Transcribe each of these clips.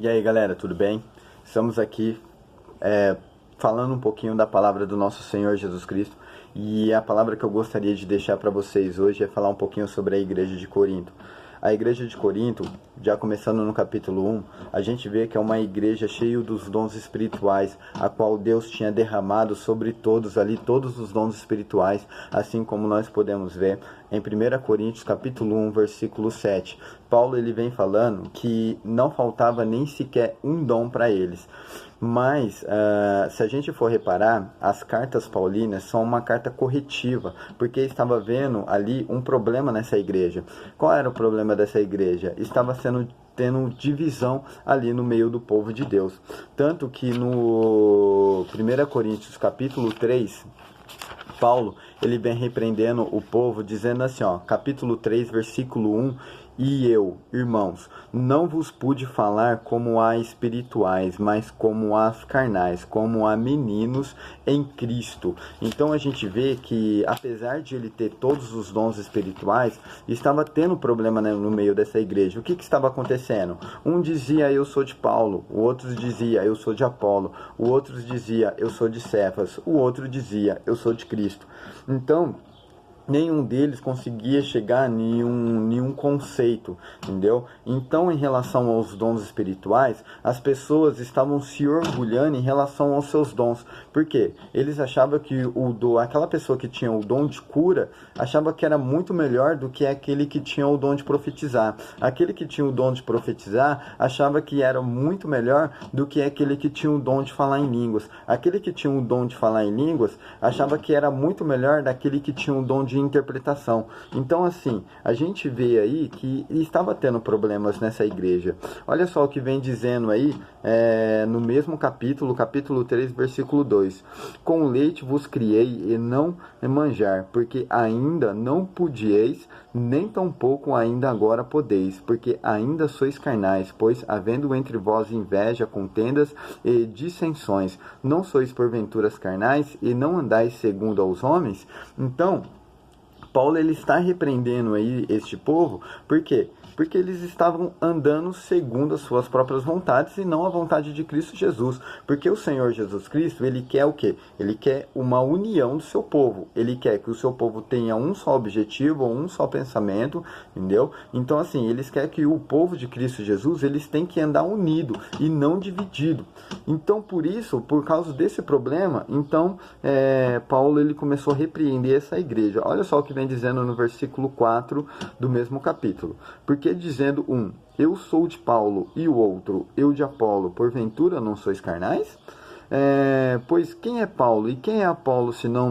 E aí galera, tudo bem? Estamos aqui falando um pouquinho da palavra do nosso Senhor Jesus Cristo. E a palavra que eu gostaria de deixar para vocês hoje é falar um pouquinho sobre a igreja de Corinto. A igreja de Corinto, já começando no capítulo 1, a gente vê que é uma igreja cheia dos dons espirituais, a qual Deus tinha derramado sobre todos ali, todos os dons espirituais, assim como nós podemos ver em 1 Coríntios capítulo 1, versículo 7. Paulo ele vem falando que não faltava nem sequer um dom para eles. Mas, se a gente for reparar, as cartas paulinas são uma carta corretiva, porque estava vendo ali um problema nessa igreja. Qual era o problema dessa igreja? Estava tendo divisão ali no meio do povo de Deus. Tanto que no 1 Coríntios capítulo 3, Paulo, ele vem repreendendo o povo, dizendo assim, capítulo 3, versículo 1, e eu, irmãos, não vos pude falar como a espirituais, mas como a carnais, como a meninos em Cristo. Então a gente vê que, apesar de ele ter todos os dons espirituais, estava tendo problema, né, no meio dessa igreja. O que estava acontecendo? Um dizia, eu sou de Paulo, o outro dizia, eu sou de Apolo, o outro dizia, eu sou de Cefas, o outro dizia, eu sou de Cristo. Então, nenhum deles conseguia chegar a nenhum conceito, entendeu? Então, em relação aos dons espirituais, as pessoas estavam se orgulhando em relação aos seus dons. Por quê? Eles achavam que aquela pessoa que tinha o dom de cura, achava que era muito melhor do que aquele que tinha o dom de profetizar. Aquele que tinha o dom de profetizar, achava que era muito melhor do que aquele que tinha o dom de falar em línguas. Aquele que tinha o dom de falar em línguas, achava que era muito melhor daquele que tinha o dom de interpretação. Então, assim, a gente vê aí que estava tendo problemas nessa igreja. Olha só o que vem dizendo aí no mesmo capítulo 3, versículo 2. Com leite vos criei e não manjar, porque ainda não podieis, nem tampouco ainda agora podeis, porque ainda sois carnais, pois havendo entre vós inveja, contendas e dissensões, não sois porventuras carnais e não andais segundo aos homens? Então, Paulo ele está repreendendo aí este povo, por quê? Porque eles estavam andando segundo as suas próprias vontades e não a vontade de Cristo Jesus. Porque o Senhor Jesus Cristo, ele quer o quê? Ele quer uma união do seu povo. Ele quer que o seu povo tenha um só objetivo, um só pensamento, entendeu? Então, assim, eles querem que o povo de Cristo Jesus, eles têm que andar unido e não dividido. Então, por isso, por causa desse problema, então, Paulo, ele começou a repreender essa igreja. Olha só o que vem dizendo no versículo 4 do mesmo capítulo. Porque dizendo eu sou de Paulo, e o outro, eu de Apolo, porventura não sois carnais? Pois quem é Paulo e quem é Apolo, senão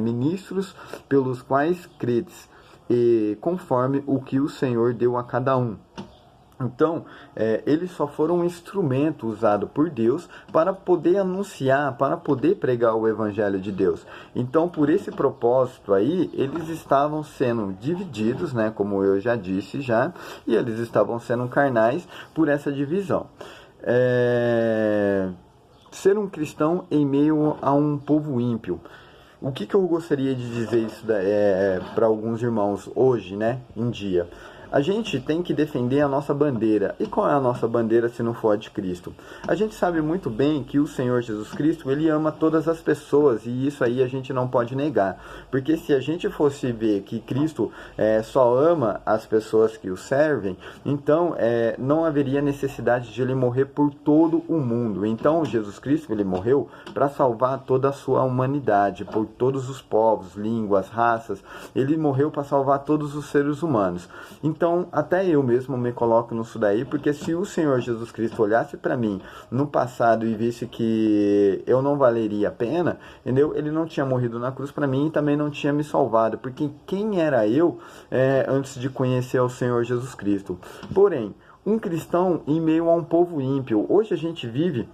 ministros pelos quais credes, e conforme o que o Senhor deu a cada um? Então, eles só foram um instrumento usado por Deus para poder anunciar, para poder pregar o Evangelho de Deus. Então, por esse propósito aí, eles estavam sendo divididos, né, como eu já disse já, e eles estavam sendo carnais por essa divisão. Ser um cristão em meio a um povo ímpio. O que eu gostaria de dizer isso para alguns irmãos hoje, né, em dia? A gente tem que defender a nossa bandeira. E qual é a nossa bandeira se não for a de Cristo? A gente sabe muito bem que o Senhor Jesus Cristo, ele ama todas as pessoas, e isso aí a gente não pode negar. Porque se a gente fosse ver que Cristo só ama as pessoas que o servem, então não haveria necessidade de ele morrer por todo o mundo. Então Jesus Cristo, ele morreu para salvar toda a sua humanidade, por todos os povos, línguas, raças. Ele morreu para salvar todos os seres humanos. Então, até eu mesmo me coloco nisso daí, porque se o Senhor Jesus Cristo olhasse para mim no passado e visse que eu não valeria a pena, entendeu? Ele não tinha morrido na cruz para mim e também não tinha me salvado, porque quem era eu antes de conhecer o Senhor Jesus Cristo? Porém, um cristão em meio a um povo ímpio. Hoje a gente vive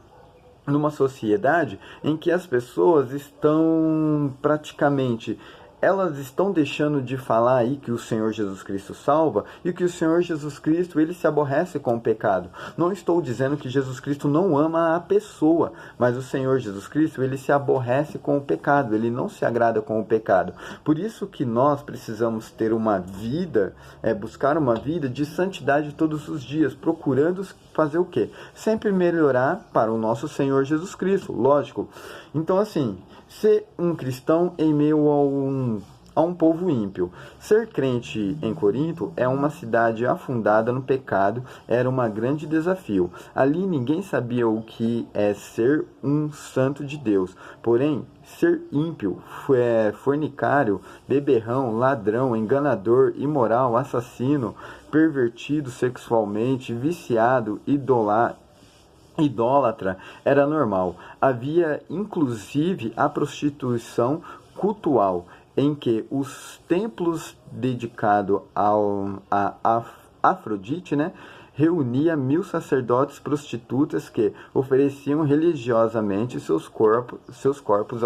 numa sociedade em que as pessoas estão praticamente elas estão deixando de falar aí que o Senhor Jesus Cristo salva e que o Senhor Jesus Cristo, ele se aborrece com o pecado. Não estou dizendo que Jesus Cristo não ama a pessoa, mas o Senhor Jesus Cristo, ele se aborrece com o pecado, ele não se agrada com o pecado. Por isso que nós precisamos ter uma vida, buscar uma vida de santidade todos os dias, procurando fazer o quê? Sempre melhorar para o nosso Senhor Jesus Cristo, lógico. Então, assim, ser um cristão em meio a um povo ímpio. Ser crente em Corinto é uma cidade afundada no pecado, era um grande desafio. Ali ninguém sabia o que é ser um santo de Deus. Porém, ser ímpio, fornicário, beberrão, ladrão, enganador, imoral, assassino, pervertido sexualmente, viciado, idólatra era normal. Havia inclusive a prostituição cultual, em que os templos dedicados a Afrodite, né, reunia 1000 sacerdotes prostitutas que ofereciam religiosamente seus corpos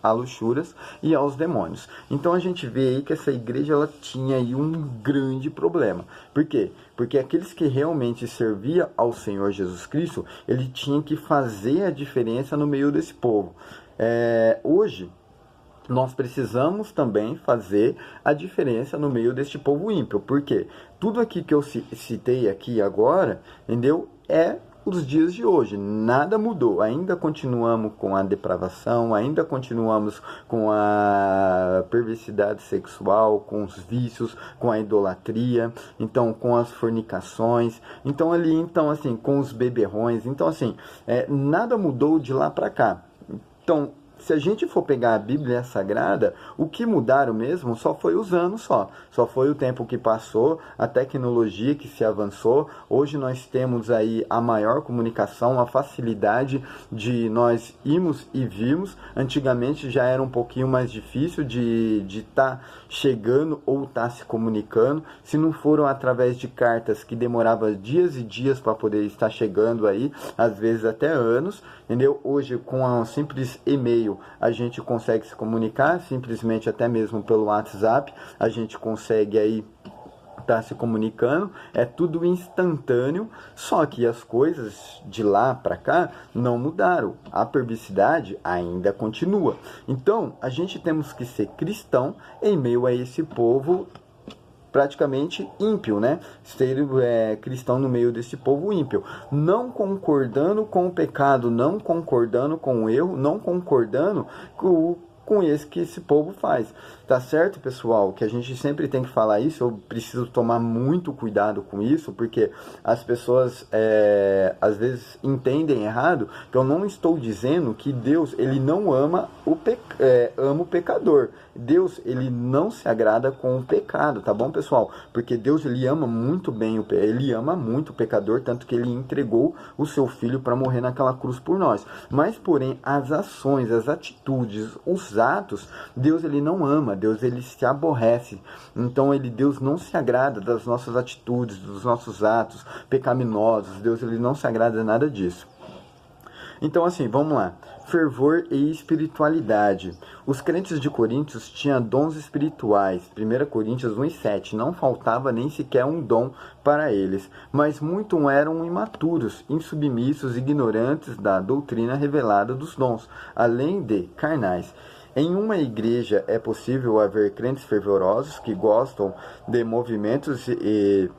a luxúrias e aos demônios. Então a gente vê aí que essa igreja ela tinha aí um grande problema. Por quê? Porque aqueles que realmente serviam ao Senhor Jesus Cristo, ele tinha que fazer a diferença no meio desse povo. Hoje, nós precisamos também fazer a diferença no meio deste povo ímpio. Por quê? Tudo aqui que eu citei aqui agora, entendeu? É os dias de hoje. Nada mudou. Ainda continuamos com a depravação, ainda continuamos com a perversidade sexual, com os vícios, com a idolatria, então com as fornicações, assim, com os beberrões. Então, assim, nada mudou de lá para cá. Então, se a gente for pegar a Bíblia Sagrada, o que mudaram mesmo só foi os anos só. Só foi o tempo que passou, a tecnologia que se avançou. Hoje nós temos aí a maior comunicação, a facilidade de nós irmos e virmos. Antigamente já era um pouquinho mais difícil de estar chegando ou estar se comunicando. Se não foram através de cartas que demorava dias e dias para poder estar chegando aí, às vezes até anos, entendeu? Hoje com um simples e-mail a gente consegue se comunicar, simplesmente até mesmo pelo WhatsApp, a gente consegue aí estar se comunicando, é tudo instantâneo, só que as coisas de lá para cá não mudaram, a perversidade ainda continua. Então, a gente temos que ser cristão em meio a esse povo praticamente ímpio, né? Ser cristão no meio desse povo ímpio, não concordando com o pecado, não concordando com o erro, não concordando com esse que esse povo faz. Tá certo, pessoal? Que a gente sempre tem que falar isso. Eu preciso tomar muito cuidado com isso, porque as pessoas às vezes entendem errado, que eu não estou dizendo que Deus ele não ama ama o pecador. Deus ele não se agrada com o pecado, tá bom, pessoal? Porque Deus ele ama muito bem ele ama muito o pecador, tanto que ele entregou o seu filho para morrer naquela cruz por nós. Mas porém as ações, as atitudes, os atos, Deus ele não ama, Deus ele se aborrece. Então Deus não se agrada das nossas atitudes, dos nossos atos pecaminosos. Deus ele não se agrada de nada disso. Então assim, vamos lá. Fervor e espiritualidade. Os crentes de Coríntios tinham dons espirituais. 1 Coríntios 1:7. Não faltava nem sequer um dom para eles, mas muitos eram imaturos, insubmissos, ignorantes da doutrina revelada dos dons, além de carnais. Em uma igreja é possível haver crentes fervorosos que gostam de movimentos e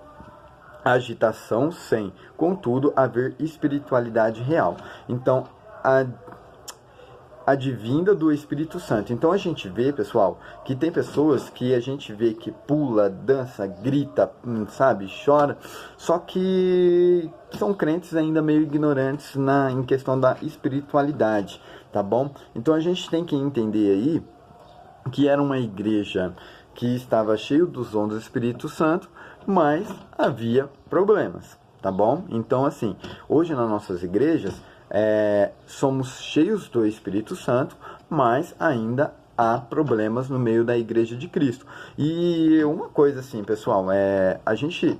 agitação sem, contudo, haver espiritualidade real. Então, advinda do Espírito Santo. Então a gente vê, pessoal, que tem pessoas que a gente vê que pula, dança, grita, sabe, chora, só que são crentes ainda meio ignorantes em questão da espiritualidade, tá bom? Então a gente tem que entender aí que era uma igreja que estava cheio dos dons do Espírito Santo, mas havia problemas, tá bom? Então assim, hoje nas nossas igrejas somos cheios do Espírito Santo, mas ainda há problemas no meio da igreja de Cristo. E uma coisa assim, pessoal, a gente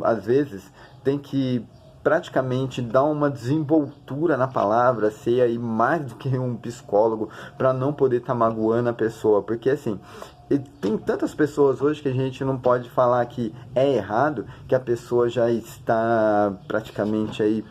às vezes tem que praticamente dar uma desenvoltura na palavra, ser aí mais do que um psicólogo, para não poder estar magoando a pessoa, porque assim, tem tantas pessoas hoje que a gente não pode falar que é errado, que a pessoa já está praticamente aí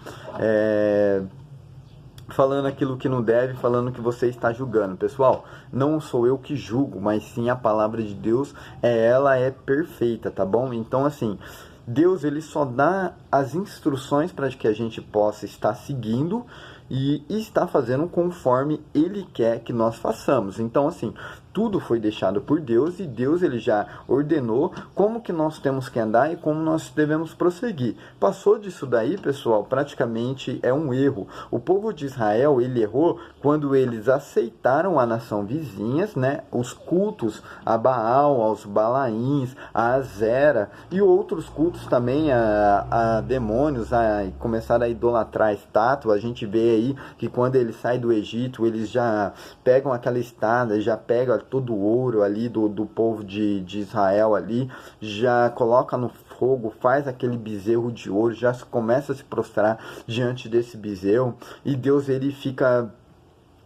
falando aquilo que não deve, falando que você está julgando. Pessoal, não sou eu que julgo, mas sim a palavra de Deus, ela é perfeita, tá bom? Então assim, Deus ele só dá as instruções para que a gente possa estar seguindo e está fazendo conforme Ele quer que nós façamos. Então assim, tudo foi deixado por Deus e Deus ele já ordenou como que nós temos que andar e como nós devemos prosseguir. Passou disso daí, pessoal, praticamente é um erro. O povo de Israel, ele errou quando eles aceitaram a nação vizinhas, né, os cultos a Baal, aos Balaíns, a Azera e outros cultos também a demônios, começaram a idolatrar a estátua. A gente vê aí que quando eles saem do Egito, eles já pegam aquela estátua, já pegam todo o ouro ali do povo de Israel ali, já coloca no fogo, faz aquele bezerro de ouro, já começa a se prostrar diante desse bezerro, e Deus ele fica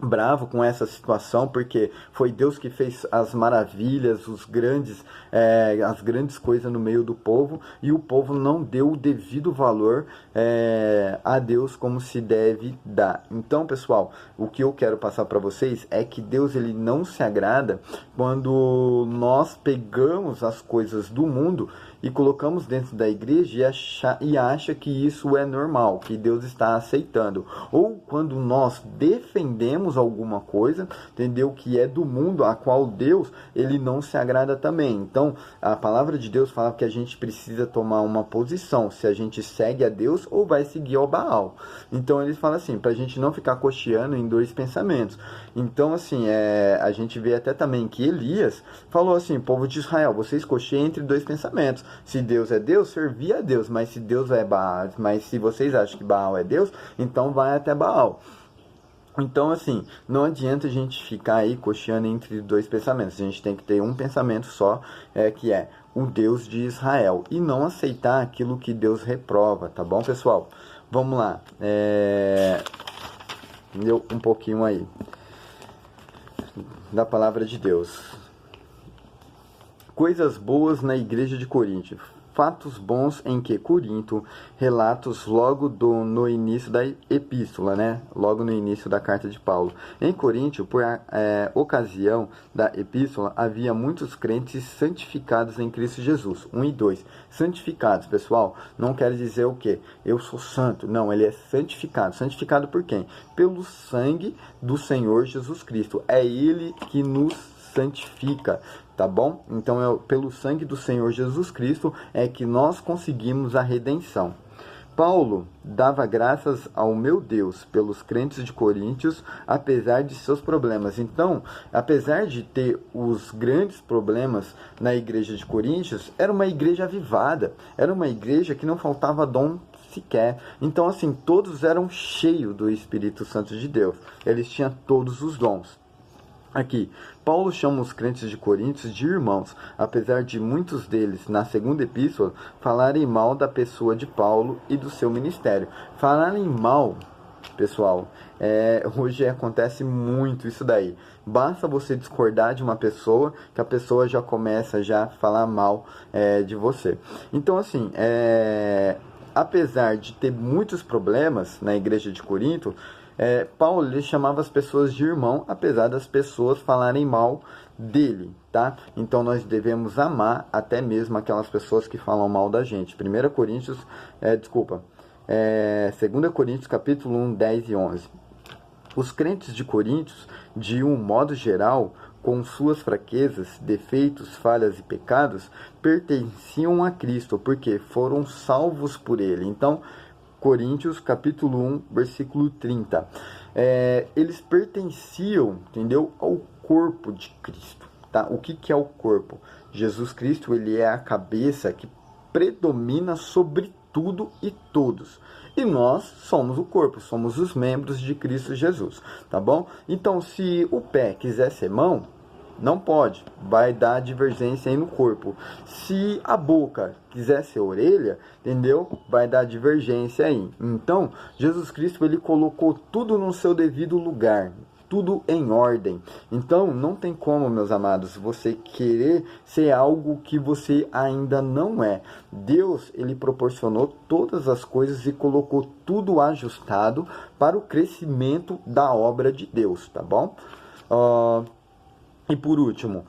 bravo com essa situação, porque foi Deus que fez as maravilhas, as grandes coisas no meio do povo, e o povo não deu o devido valor a Deus como se deve dar. Então, pessoal, o que eu quero passar para vocês é que Deus ele não se agrada quando nós pegamos as coisas do mundo e colocamos dentro da igreja e acha que isso é normal, que Deus está aceitando. Ou quando nós defendemos alguma coisa, entendeu? Que é do mundo, a qual Deus, ele não se agrada também. Então, a palavra de Deus fala que a gente precisa tomar uma posição, se a gente segue a Deus ou vai seguir ao Baal. Então, ele fala assim, para a gente não ficar cocheando em dois pensamentos. Então, assim, a gente vê até também que Elias falou assim, povo de Israel, vocês cocheiam entre dois pensamentos. Se Deus é Deus, servia a Deus, mas se Deus é Baal, mas se vocês acham que Baal é Deus, então vai até Baal. Então, assim, não adianta a gente ficar aí cocheando entre dois pensamentos. A gente tem que ter um pensamento só, que é o Deus de Israel, e não aceitar aquilo que Deus reprova, tá bom, pessoal? Vamos lá. Deu um pouquinho aí da palavra de Deus. Coisas boas na igreja de Corinto. Fatos bons em que Corinto, relatos logo no início da epístola, né? Logo no início da carta de Paulo. Em Corinto, por ocasião da epístola, havia muitos crentes santificados em Cristo Jesus. 1 e 2. Santificados, pessoal, não quer dizer o quê? Eu sou santo. Não, ele é santificado. Santificado por quem? Pelo sangue do Senhor Jesus Cristo. É ele que nos santifica, tá bom? Então, pelo sangue do Senhor Jesus Cristo é que nós conseguimos a redenção. Paulo dava graças ao meu Deus pelos crentes de Coríntios, apesar de seus problemas. Então, apesar de ter os grandes problemas na igreja de Coríntios, era uma igreja avivada, era uma igreja que não faltava dom sequer. Então, assim, todos eram cheios do Espírito Santo de Deus. Eles tinham todos os dons. Aqui, Paulo chama os crentes de Coríntios de irmãos, apesar de muitos deles, na segunda epístola, falarem mal da pessoa de Paulo e do seu ministério. Falarem mal, pessoal, hoje acontece muito isso daí. Basta você discordar de uma pessoa, que a pessoa já começa já a falar mal de você. Então, assim, apesar de ter muitos problemas na igreja de Corinto, Paulo ele chamava as pessoas de irmão, apesar das pessoas falarem mal dele, tá? Então nós devemos amar até mesmo aquelas pessoas que falam mal da gente. 2 Coríntios capítulo 1, 10 e 11. Os crentes de Coríntios, de um modo geral, com suas fraquezas, defeitos, falhas e pecados, pertenciam a Cristo, porque foram salvos por ele. Então, Coríntios, capítulo 1, versículo 30. Eles pertenciam, entendeu? Ao corpo de Cristo, tá? O que é o corpo? Jesus Cristo, ele é a cabeça que predomina sobre tudo e todos. E nós somos o corpo, somos os membros de Cristo Jesus, tá bom? Então, se o pé quiser ser mão, Não pode, vai dar divergência aí no corpo. Se a boca quiser ser orelha, entendeu? Vai dar divergência aí. Então, Jesus Cristo, ele colocou tudo no seu devido lugar, tudo em ordem. Então, não tem como, meus amados, você querer ser algo que você ainda não é. Deus, ele proporcionou todas as coisas e colocou tudo ajustado para o crescimento da obra de Deus, tá bom? E por último,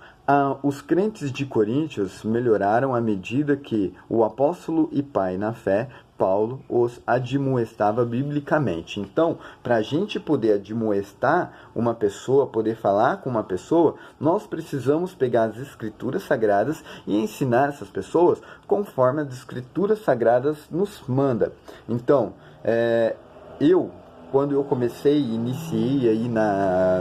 os crentes de Coríntios melhoraram à medida que o apóstolo e pai na fé, Paulo, os admoestava biblicamente. Então, para a gente poder admoestar uma pessoa, poder falar com uma pessoa, nós precisamos pegar as escrituras sagradas e ensinar essas pessoas conforme as escrituras sagradas nos manda. Então, quando eu iniciei aí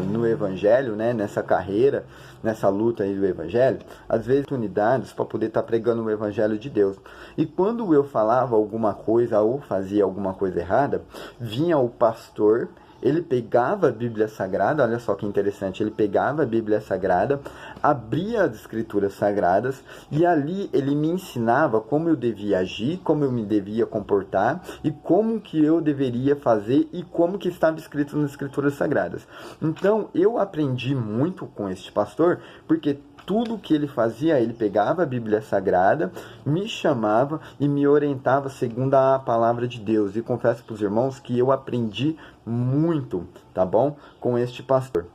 no Evangelho, né, nessa carreira, nessa luta aí do Evangelho, às vezes oportunidades para poder estar pregando o Evangelho de Deus. E quando eu falava alguma coisa ou fazia alguma coisa errada, vinha o pastor, ele pegava a Bíblia Sagrada, olha só que interessante, ele pegava a Bíblia Sagrada, abria as Escrituras Sagradas e ali ele me ensinava como eu devia agir, como eu me devia comportar e como que eu deveria fazer e como que estava escrito nas Escrituras Sagradas. Então, eu aprendi muito com este pastor, porque tudo que ele fazia, ele pegava a Bíblia Sagrada, me chamava e me orientava segundo a palavra de Deus. E confesso para os irmãos que eu aprendi muito, tá bom? Com este pastor.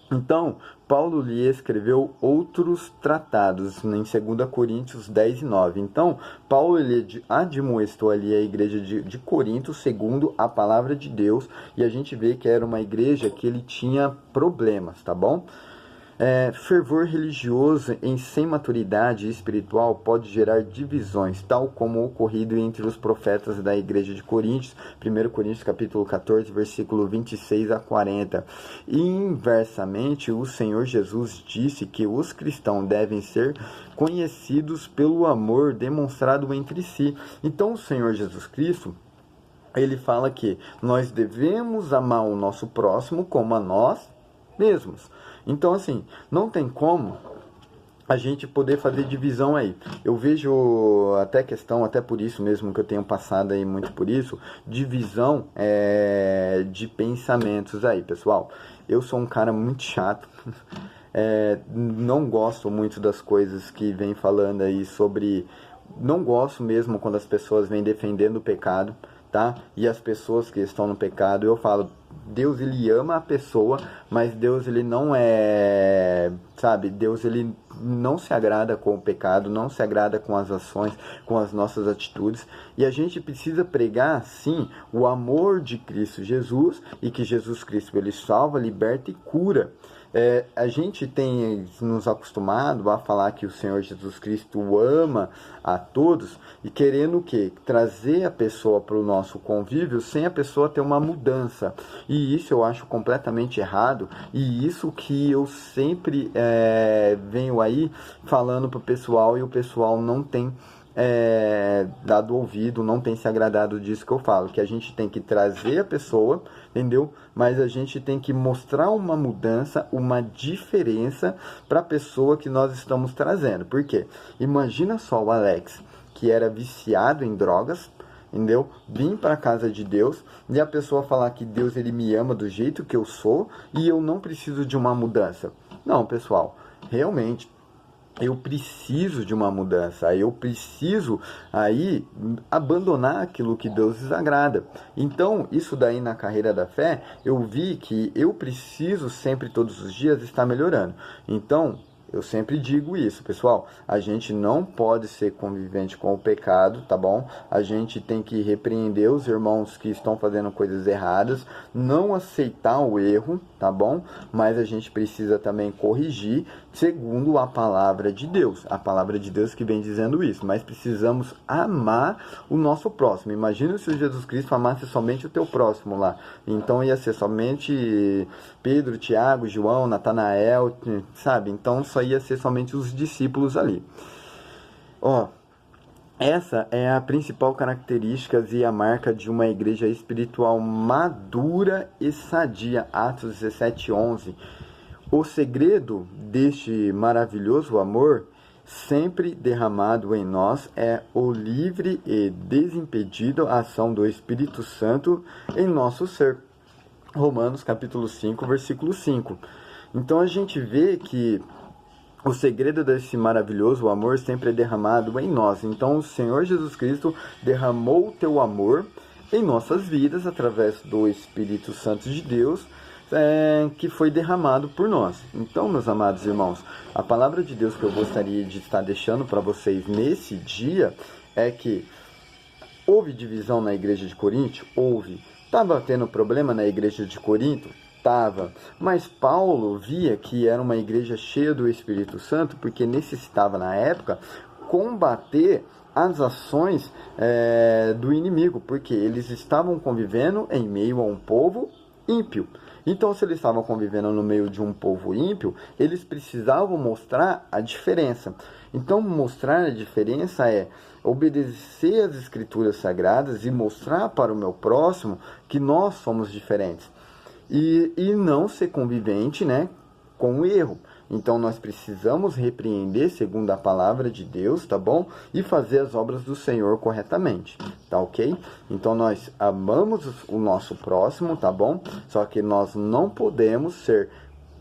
Então, Paulo lhe escreveu outros tratados em 2 Coríntios 10 e 9. Então, Paulo ele admoestou ali a igreja de Corinto segundo a palavra de Deus. E a gente vê que era uma igreja que ele tinha problemas, tá bom? Fervor religioso sem maturidade espiritual pode gerar divisões, tal como ocorrido entre os profetas da igreja de Coríntios, 1 Coríntios capítulo 14, versículo 26 a 40. E inversamente, o Senhor Jesus disse que os cristãos devem ser conhecidos pelo amor demonstrado entre si. Então, o Senhor Jesus Cristo, ele fala que nós devemos amar o nosso próximo como a nós mesmos. Então, assim, não tem como a gente poder fazer divisão aí. Eu vejo até questão, até por isso mesmo que eu tenho passado aí muito por isso, divisão de pensamentos aí, pessoal. Eu sou um cara muito chato, não gosto muito das coisas que vem falando aí sobre... Não gosto mesmo quando as pessoas vêm defendendo o pecado, tá? E as pessoas que estão no pecado, eu falo... Deus, ele ama a pessoa, mas Deus, ele não sabe, Deus, ele não se agrada com o pecado, não se agrada com as ações, com as nossas atitudes, e a gente precisa pregar, sim, o amor de Cristo Jesus, e que Jesus Cristo, ele salva, liberta e cura. A gente tem nos acostumado a falar que o Senhor Jesus Cristo ama a todos e querendo o quê? Trazer a pessoa para o nosso convívio sem a pessoa ter uma mudança. E isso eu acho completamente errado, e isso que eu sempre venho aí falando para o pessoal, e o pessoal não tem dado ouvido, não tem se agradado disso que eu falo, que a gente tem que trazer a pessoa, entendeu? Mas a gente tem que mostrar uma mudança, uma diferença para a pessoa que nós estamos trazendo. Por quê? Imagina só o Alex, que era viciado em drogas, entendeu? Vim para a casa de Deus e a pessoa falar que Deus, ele me ama do jeito que eu sou e eu não preciso de uma mudança. Não, pessoal, realmente eu preciso de uma mudança, eu preciso aí abandonar aquilo que Deus desagrada. Então, isso daí na carreira da fé, eu vi que eu preciso sempre, todos os dias, estar melhorando. Então, eu sempre digo isso, pessoal, a gente não pode ser convivente com o pecado, tá bom? A gente tem que repreender os irmãos que estão fazendo coisas erradas, não aceitar o erro, tá bom? Mas a gente precisa também corrigir segundo a palavra de Deus. A palavra de Deus que vem dizendo isso. Mas precisamos amar o nosso próximo. Imagina se Jesus Cristo amasse somente o teu próximo lá. Então ia ser somente Pedro, Tiago, João, Natanael, sabe? Então só ia ser somente os discípulos ali. Essa é a principal característica e a marca de uma igreja espiritual madura e sadia. Atos 17:11. O segredo deste maravilhoso amor sempre derramado em nós é o livre e desimpedida ação do Espírito Santo em nosso ser. Romanos capítulo 5, versículo 5. Então a gente vê que o segredo desse maravilhoso amor sempre é derramado em nós. Então o Senhor Jesus Cristo derramou o teu amor em nossas vidas através do Espírito Santo de Deus, que foi derramado por nós. Então, meus amados irmãos, a palavra de Deus que eu gostaria de estar deixando para vocês nesse dia é que houve divisão na igreja de Corinto? Houve. Estava tendo problema na igreja de Corinto? Estava. Mas Paulo via que era uma igreja cheia do Espírito Santo porque necessitava, na época, combater as ações do inimigo, porque eles estavam convivendo em meio a um povo ímpio. Então, se eles estavam convivendo no meio de um povo ímpio, eles precisavam mostrar a diferença. Então, mostrar a diferença é obedecer às Escrituras Sagradas e mostrar para o meu próximo que nós somos diferentes. E não ser convivente, né, com o erro. Então, nós precisamos repreender segundo a palavra de Deus, tá bom? E fazer as obras do Senhor corretamente, tá ok? Então, nós amamos o nosso próximo, tá bom? Só que nós não podemos ser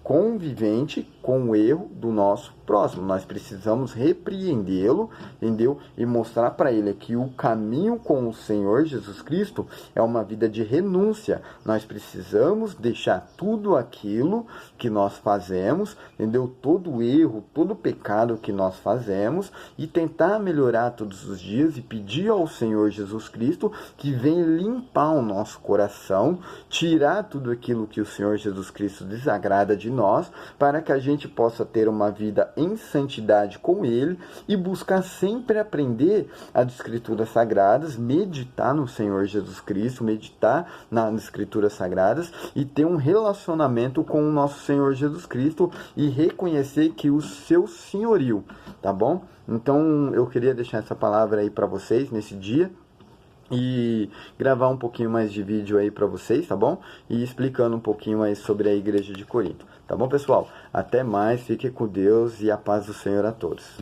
convivente com o erro do nosso próximo. Nós precisamos repreendê-lo, entendeu? E mostrar para ele que o caminho com o Senhor Jesus Cristo é uma vida de renúncia. Nós precisamos deixar tudo aquilo que nós fazemos, entendeu? Todo erro, todo pecado que nós fazemos e tentar melhorar todos os dias e pedir ao Senhor Jesus Cristo que venha limpar o nosso coração, tirar tudo aquilo que o Senhor Jesus Cristo desagrada de nós, para que a gente possa ter uma vida em santidade com Ele e buscar sempre aprender as Escrituras Sagradas, meditar no Senhor Jesus Cristo, meditar nas Escrituras Sagradas e ter um relacionamento com o nosso Senhor Jesus Cristo e reconhecer que o seu senhorio, tá bom? Então eu queria deixar essa palavra aí para vocês nesse dia e gravar um pouquinho mais de vídeo aí para vocês, tá bom? E explicando um pouquinho mais sobre a igreja de Corinto. Tá bom, pessoal? Até mais, fiquem com Deus e a paz do Senhor a todos.